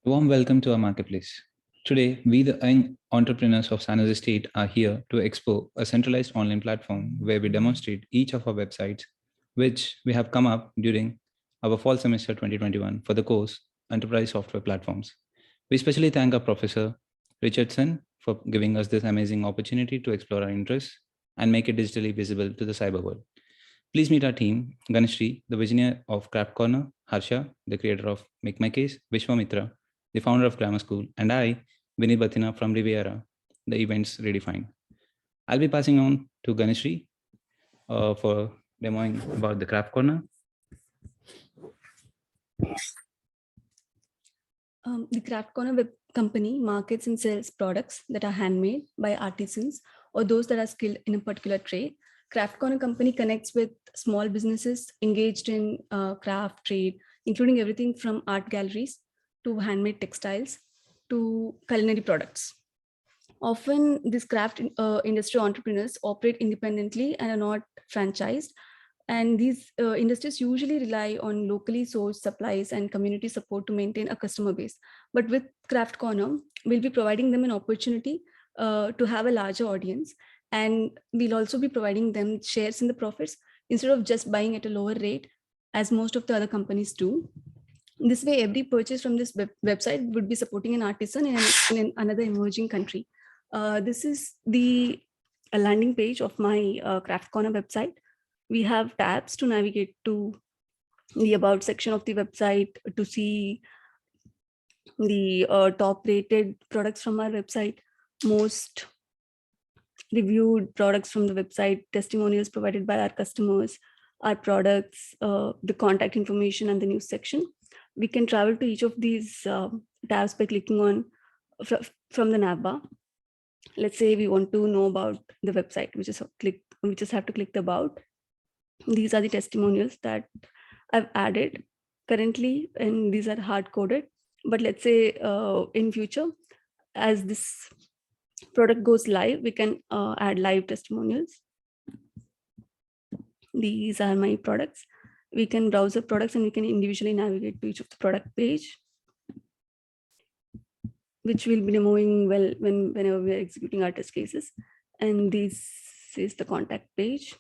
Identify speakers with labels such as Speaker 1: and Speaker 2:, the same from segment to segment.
Speaker 1: A warm welcome to our marketplace. Today, we, the young entrepreneurs of San Jose State, are here to explore a centralized online platform where we demonstrate each of our websites, which we have come up during our fall semester 2021 for the course Enterprise Software Platforms. We especially thank our professor Richardson for giving us this amazing opportunity to explore our interests and make it digitally visible to the cyber world. Please meet our team, Ganeshri, the visionary of Craft Corner, Harsha, the creator of Make My Case, Vishwamitra, the founder of Grammar School, and I, Vinit Batina from Riviera, the events redefined. I'll be passing on to Ganeshri for demoing about the Craft Corner.
Speaker 2: The Craft Corner web company markets and sells products that are handmade by artisans or those that are skilled in a particular trade. Craft Corner company connects with small businesses engaged in craft trade, including everything from art galleries to handmade textiles to culinary products. Often these craft industry entrepreneurs operate independently and are not franchised. And these industries usually rely on locally sourced supplies and community support to maintain a customer base. But with Craft Corner, we'll be providing them an opportunity to have a larger audience. And we'll also be providing them shares in the profits instead of just buying at a lower rate, as most of the other companies do. This way, every purchase from this website would be supporting an artisan in another emerging country. This is the landing page of my Craft Corner website. We have tabs to navigate to the About section of the website to see the top rated products from our website, most reviewed products from the website, testimonials provided by our customers, our products, the contact information, and the news section. We can travel to each of these tabs by clicking on from the navbar. Let's say we want to know about the website, we just have to click the About. These are the testimonials that I've added currently, and these are hard coded. But let's say in future, as this product goes live, we can add live testimonials. These are my products. We can browse the products and we can individually navigate to each of the product page, which we'll be demoing whenever we're executing our test cases. And this is the contact page.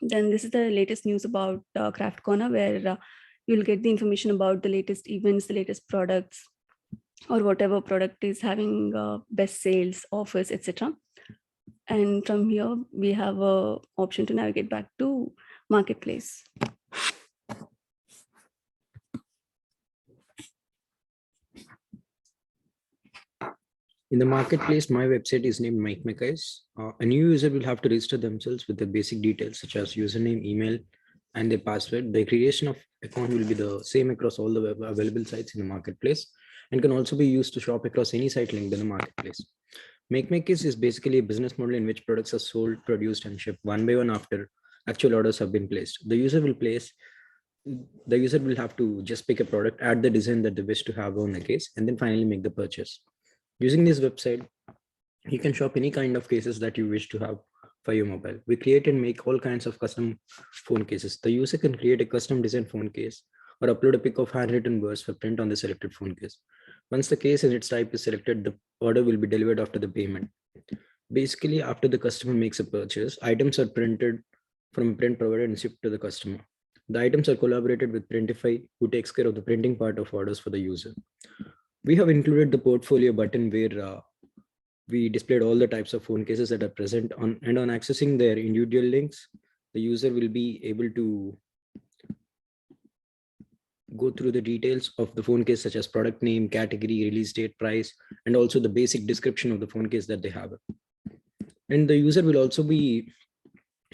Speaker 2: Then this is the latest news about Craft Corner, where you'll get the information about the latest events, the latest products, or whatever product is having best sales, offers, etc. And from here, we have an option to navigate back to MarketPlace.
Speaker 3: In the marketplace, my website is named Make My Case. A new user will have to register themselves with the basic details such as username, email, and their password. The creation of account will be the same across all the available sites in the marketplace and can also be used to shop across any site linked in the marketplace. Make My Case is basically a business model in which products are sold, produced, and shipped one by one after actual orders have been placed. The user will have to just pick a product, add the design that they wish to have on the case, and then finally make the purchase. Using this website, you can shop any kind of cases that you wish to have for your mobile. We create and make all kinds of custom phone cases. The user can create a custom design phone case or upload a pic of handwritten words for print on the selected phone case. Once the case and its type is selected, the order will be delivered after the payment. Basically, after the customer makes a purchase, items are printed from a print provider and shipped to the customer. The items are collaborated with Printify, who takes care of the printing part of orders for the user. We have included the portfolio button where we displayed all the types of phone cases that are present on accessing their individual links. The user will be able to go through the details of the phone case, such as product name, category, release date, price, and also the basic description of the phone case that they have. And the user will also be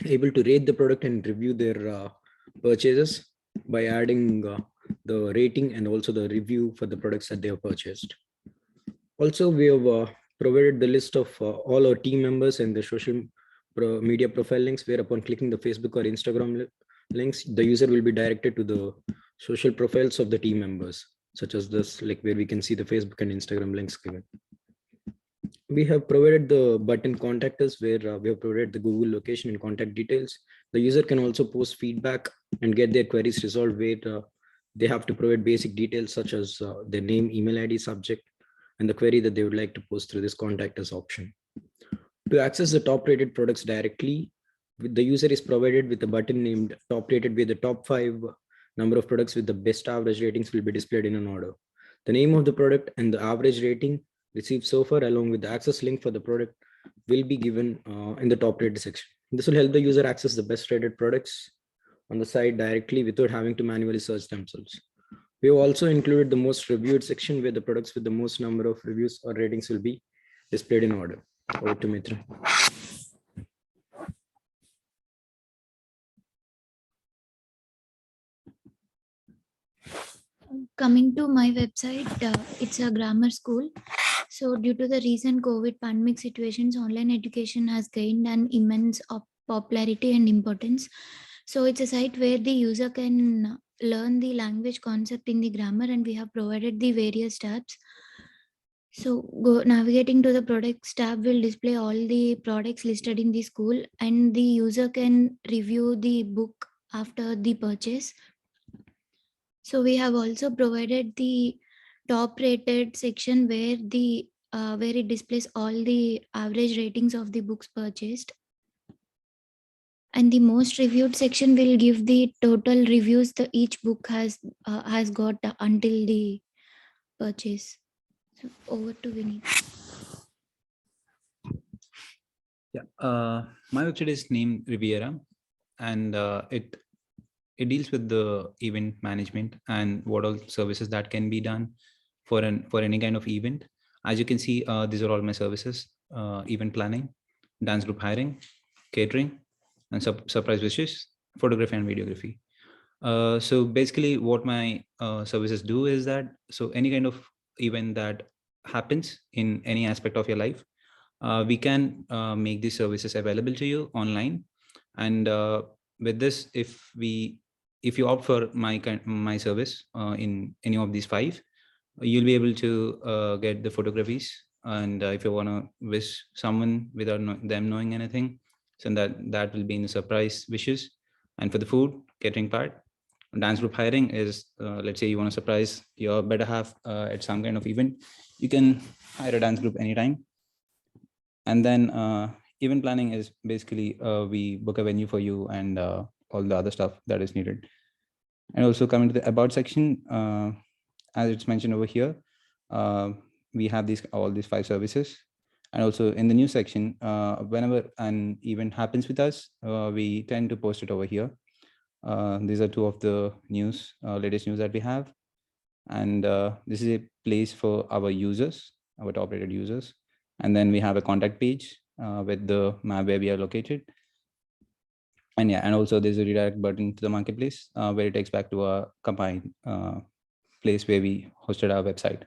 Speaker 3: able to rate the product and review their purchases by adding the rating and also the review for the products that they have purchased. Also, we have provided the list of all our team members and the social media profile links, where upon clicking the Facebook or Instagram links, the user will be directed to the social profiles of the team members, such as this, like where we can see the Facebook and Instagram links given. We have provided the button contact us, where we have provided the Google location and contact details. The user can also post feedback and get their queries resolved, where They have to provide basic details such as their name, email ID, subject, and the query that they would like to post through this contact us option. To access the top rated products directly, the user is provided with a button named top rated, where the top 5 number of products with the best average ratings will be displayed in an order. The name of the product and the average rating received so far, along with the access link for the product, will be given in the top rated section. This will help the user access the best rated products on the site directly without having to manually search themselves. We have also included the most reviewed section, where the products with the most number of reviews or ratings will be displayed in order. Over to Mitra.
Speaker 4: Coming to my website, it's a grammar school. So due to the recent COVID pandemic situations, online education has gained an immense popularity and importance. So it's a site where the user can learn the language concept in the grammar, and we have provided the various tabs. So navigating to the products tab will display all the products listed in the school, and the user can review the book after the purchase. So we have also provided the top rated section where it displays all the average ratings of the books purchased. And the most reviewed section will give the total reviews that each book has got until the purchase. So over to Vinny.
Speaker 1: Yeah, my website is named Riviera, and it deals with the event management and what all services that can be done for any kind of event. As you can see, these are all my services: event planning, dance group hiring, catering, and surprise wishes, photography and videography. So basically, what my services do is that, so any kind of event that happens in any aspect of your life, we can make these services available to you online. And with this, if you opt for my service in any of these 5, you'll be able to get the photographies. And if you want to wish someone without them knowing anything, so that will be in the surprise wishes. And for the food catering part, dance group hiring is, let's say you want to surprise your better half at some kind of event, you can hire a dance group anytime. And then event planning is basically we book a venue for you and all the other stuff that is needed. And also coming to the about section, as it's mentioned over here, we have all these 5 services. And also in the news section, whenever an event happens with us, we tend to post it over here. These are 2 of the latest news that we have. And this is a place for our users, our top rated users. And then we have a contact page with the map where we are located. And yeah, and also there's a redirect button to the marketplace where it takes back to our combined place where we hosted our website.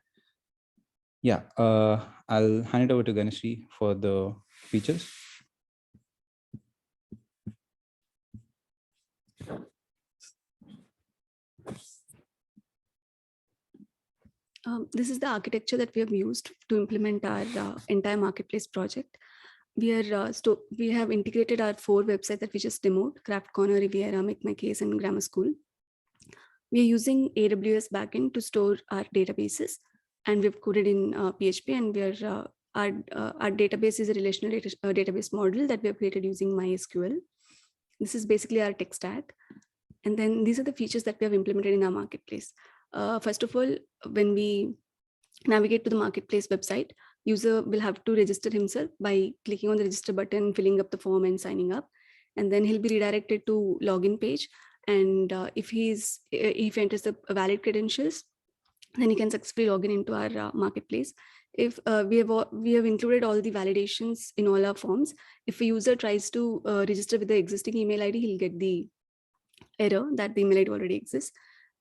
Speaker 1: Yeah, I'll hand it over to Ganeshri for the features.
Speaker 2: This is the architecture that we have used to implement our entire marketplace project. We have integrated our 4 websites that we just demoed: Craft Corner, Riviera, Make My Case, and Grammar School. We are using AWS backend to store our databases, and we've coded in PHP, and our database is a relational database model that we have created using MySQL. This is basically our tech stack. And then these are the features that we have implemented in our marketplace. First of all, when we navigate to the marketplace website, user will have to register himself by clicking on the register button, filling up the form and signing up. And then he'll be redirected to login page. And if he enters the valid credentials, then he can successfully log in into our marketplace. If we have included all the validations in all our forms. If a user tries to register with the existing email ID, he'll get the error that the email ID already exists.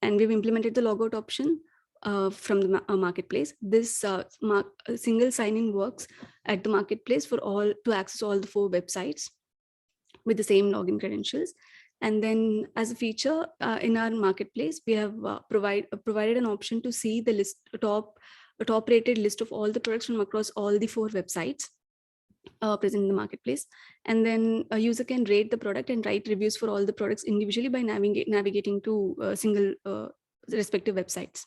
Speaker 2: And we've implemented the logout option from the marketplace. This single sign-in works at the marketplace to access all the 4 websites with the same login credentials. And then as a feature in our marketplace, we have provided an option to see the top rated list of all the products from across all the 4 websites present in the marketplace. And then a user can rate the product and write reviews for all the products individually by navigating to a single respective websites.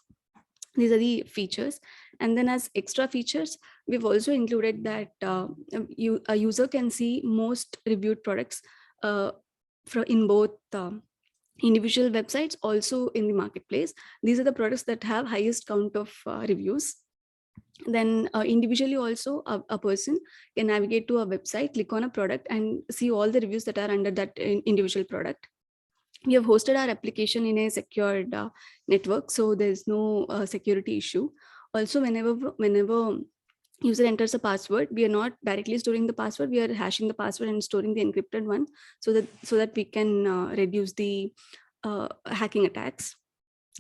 Speaker 2: These are the features. And then as extra features, we've also included that a user can see most reviewed products in both individual websites, also in the marketplace. These are the products that have highest count of reviews. Then individually also a person can navigate to a website, click on a product and see all the reviews that are under that individual product. We have hosted our application in a secured network, so there's no security issue. Also, whenever user enters a password, we are not directly storing the password, we are hashing the password and storing the encrypted one, so that we can reduce the hacking attacks.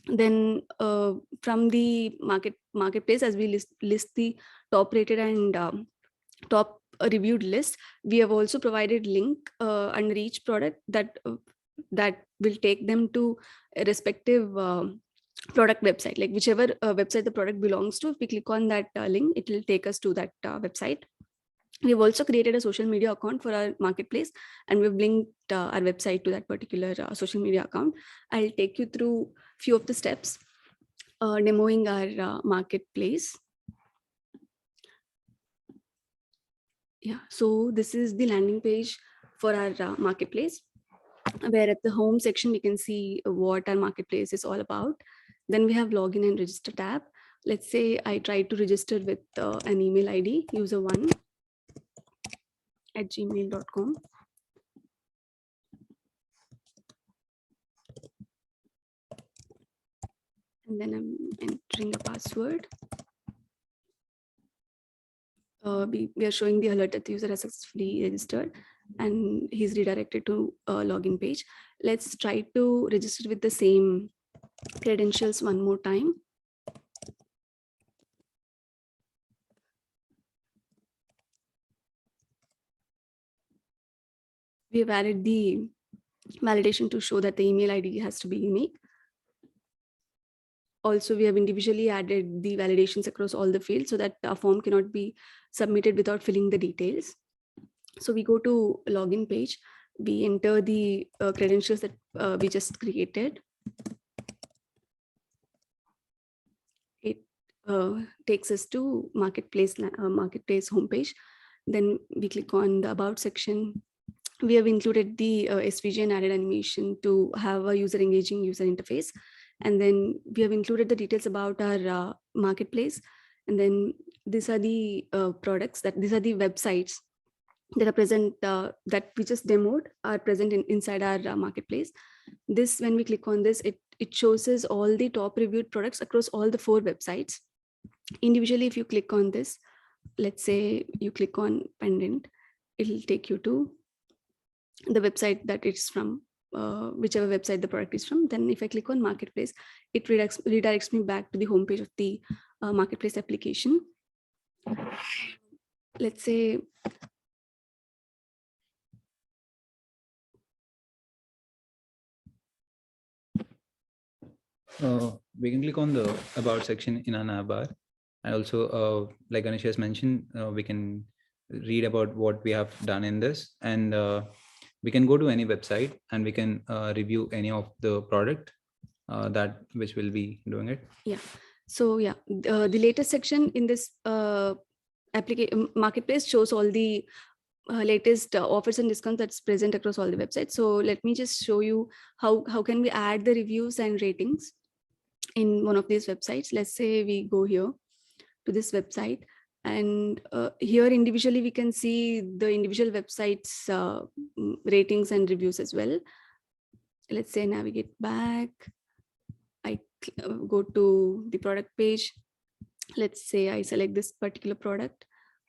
Speaker 2: Then from the marketplace, as we list the top rated and top reviewed list, we have also provided link under each product that will take them to a respective product website, like whichever website the product belongs to. If we click on that link, it will take us to that website. We've also created a social media account for our marketplace, and we've linked our website to that particular social media account. I'll take you through few of the steps demoing our marketplace. Yeah, so this is the landing page for our marketplace, where at the home section we can see what our marketplace is all about. Then we have login and register tab. Let's say I try to register with an email ID, user1@gmail.com. And then I'm entering a password. We are showing the alert that the user has successfully registered and he's redirected to a login page. Let's try to register with the same credentials one more time. We have added the validation to show that the email ID has to be unique. Also, we have individually added the validations across all the fields so that a form cannot be submitted without filling the details. So we go to login page, we enter the credentials that we just created. It takes us to marketplace homepage. Then we click on the about section. We have included the SVG and added animation to have a engaging user interface. And then we have included the details about our marketplace. And then these are the products these are the websites that are present that we just demoed are present inside our marketplace. This, when we click on this, it shows us all the top reviewed products across all the 4 websites. Individually, if you click on this, let's say you click on pendant, it'll take you to the website that it's from, whichever website the product is from. Then if I click on marketplace, it redirects me back to the homepage of the marketplace application. Let's say
Speaker 1: we can click on the about section in our navbar, and also like Anish has mentioned, we can read about what we have done in this, and we can go to any website and we can review any of the product that which will be doing it.
Speaker 2: Yeah, so yeah, the latest section in this marketplace shows all the latest offers and discounts that's present across all the websites. So let me just show you how can we add the reviews and ratings in one of these websites. Let's say we go here to this website, and here individually we can see the individual websites ratings and reviews as well. Let's say navigate back, I go to the product page. Let's say I select this particular product.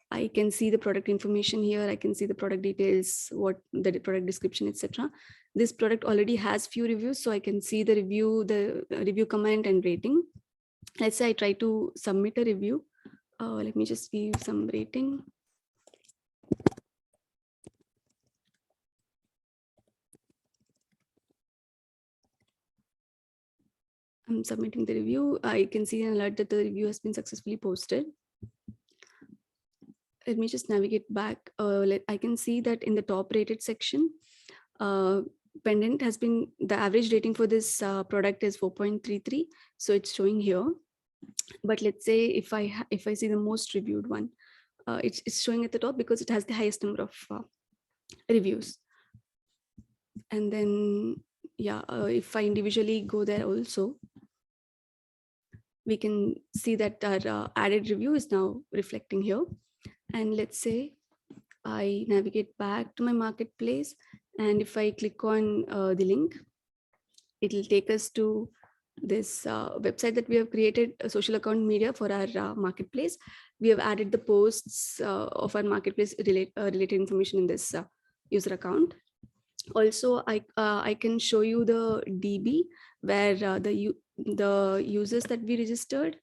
Speaker 2: I can see the product information here. I can see the product details, what the product description, etc. This product already has few reviews, so I can see the review comment and rating. Let's say I try to submit a review. Let me just give some rating. I'm submitting the review. I can see an alert that the review has been successfully posted. Let me just navigate back. I can see that in the top rated section, pendant has been, the average rating for this product is 4.33. So it's showing here. But let's say if I see the most reviewed one, it's showing at the top because it has the highest number of reviews. And then, yeah, if I individually go there also, we can see that our added review is now reflecting here. And let's say I navigate back to my marketplace, and if I click on the link, it'll take us to this website that we have created, a social account media for our marketplace. We have added the posts of our marketplace related information in this user account. Also, I can show you the DB where the users that we registered,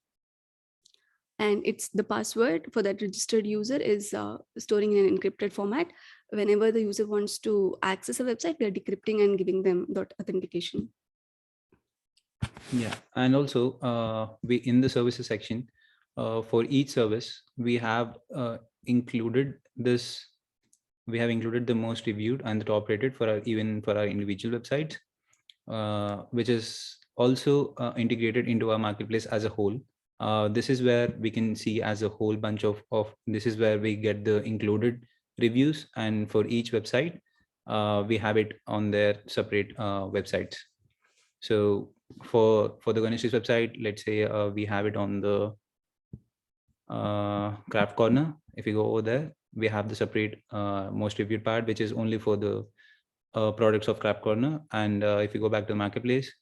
Speaker 2: and it's the password for that registered user is storing in an encrypted format. Whenever the user wants to access a website, we are decrypting and giving them that authentication.
Speaker 1: Yeah, and also we in the services section, for each service we have included this. We have included the most reviewed and the top rated for our, even for our individual websites, which is also integrated into our marketplace as a whole. This is where we can see as a whole bunch of this is where we get the included reviews, and for each website we have it on their separate websites. So for the Ganesh's website, let's say we have it on the craft corner. If you go over there, we have the separate most reviewed part, which is only for the products of craft corner. And if you go back to the marketplace,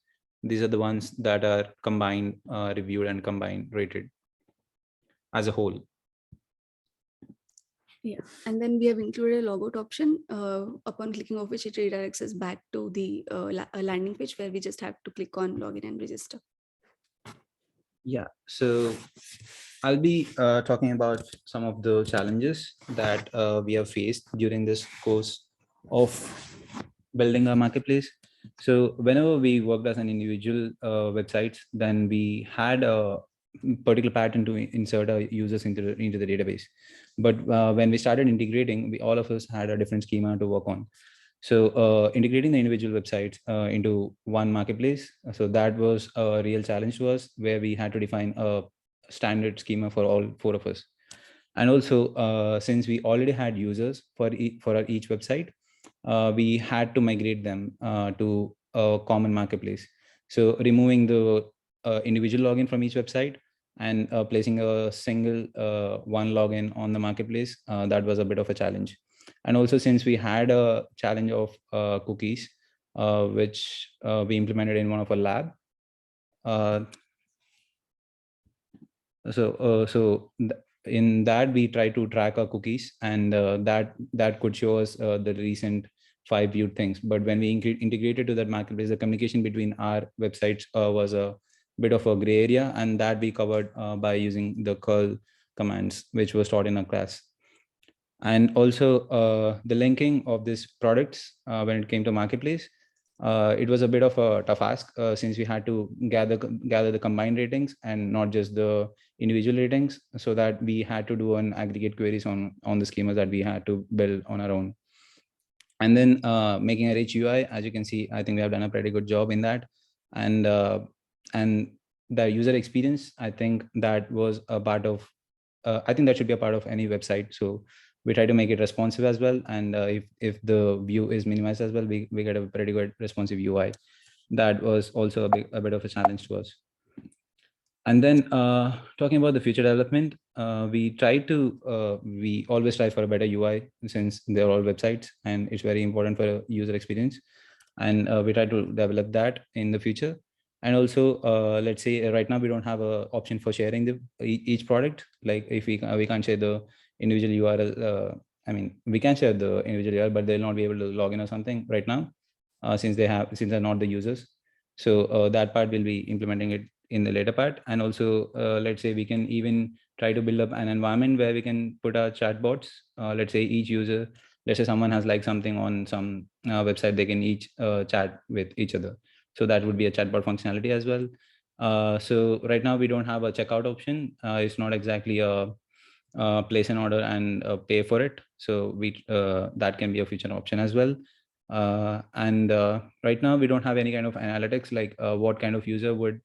Speaker 1: these are the ones that are combined reviewed and combined rated as a whole.
Speaker 2: Yeah, and then we have included a logout option, upon clicking of which it redirects us back to the landing page where we just have to click on login and register.
Speaker 1: Yeah, so I'll be talking about some of the challenges that we have faced during this course of building our marketplace. So whenever we worked as an individual websites, then we had a particular pattern to insert our users into the database. But when we started integrating, all of us had a different schema to work on. So integrating the individual websites into one marketplace, so that was a real challenge to us, where we had to define a standard schema for all four of us. And also, since we already had users for each website, we had to migrate them to a common marketplace. So removing the individual login from each website and placing a single one login on the marketplace, that was a bit of a challenge. And also, since we had a challenge of cookies, which we implemented in one of our lab. In that, we try to track our cookies, and that could show us the recent 5 viewed things. But when we integrated to that marketplace, the communication between our websites was a bit of a gray area, and that we covered by using the curl commands, which was taught in our class. And also the linking of these products when it came to marketplace, it was a bit of a tough ask, since we had to gather the combined ratings and not just the individual ratings, so that we had to do an aggregate queries on the schemas that we had to build on our own. And then making a rich UI, as you can see, I think we have done a pretty good job in that. And the user experience, I think that was a part of I think that should be a part of any website. So we try to make it responsive as well. And if the view is minimized as well, we get a pretty good responsive UI. That was also a bit of a challenge to us. And then talking about the future development, we always strive for a better UI, since they're all websites and it's very important for user experience. And we try to develop that in the future. And also, let's say right now we don't have an option for sharing each product. Like if we can't share the individual URL. I mean, we can share the individual URL, but they'll not be able to log in or something right now, since they're not the users. So that part will be implementing it in the later part. And also, let's say we can even try to build up an environment where we can put our chatbots. Let's say each user, let's say someone has liked something on some website, they can each chat with each other. So that would be a chatbot functionality as well. So right now we don't have a checkout option. It's not exactly a place an order and pay for it. So that can be a future option as well. And right now we don't have any kind of analytics like what kind of user would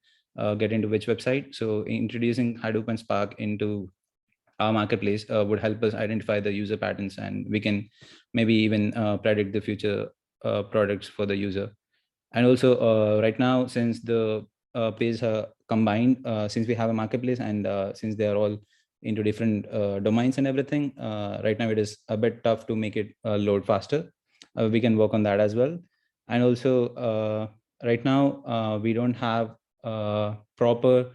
Speaker 1: get into which website. So introducing Hadoop and Spark into our marketplace would help us identify the user patterns, and we can maybe even predict the future products for the user. And also right now, since the pages are combined, since we have a marketplace, and since they are all into different domains and everything, right now it is a bit tough to make it load faster. We can work on that as well. And also right now we don't have proper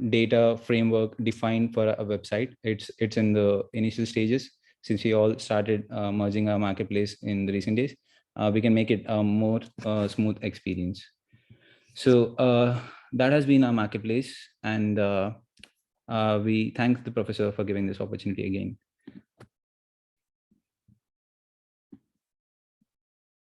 Speaker 1: data framework defined for a website. It's in the initial stages, since we all started merging our marketplace in the recent days. We can make it a more smooth experience. So that has been our marketplace, and we thank the professor for giving this opportunity again.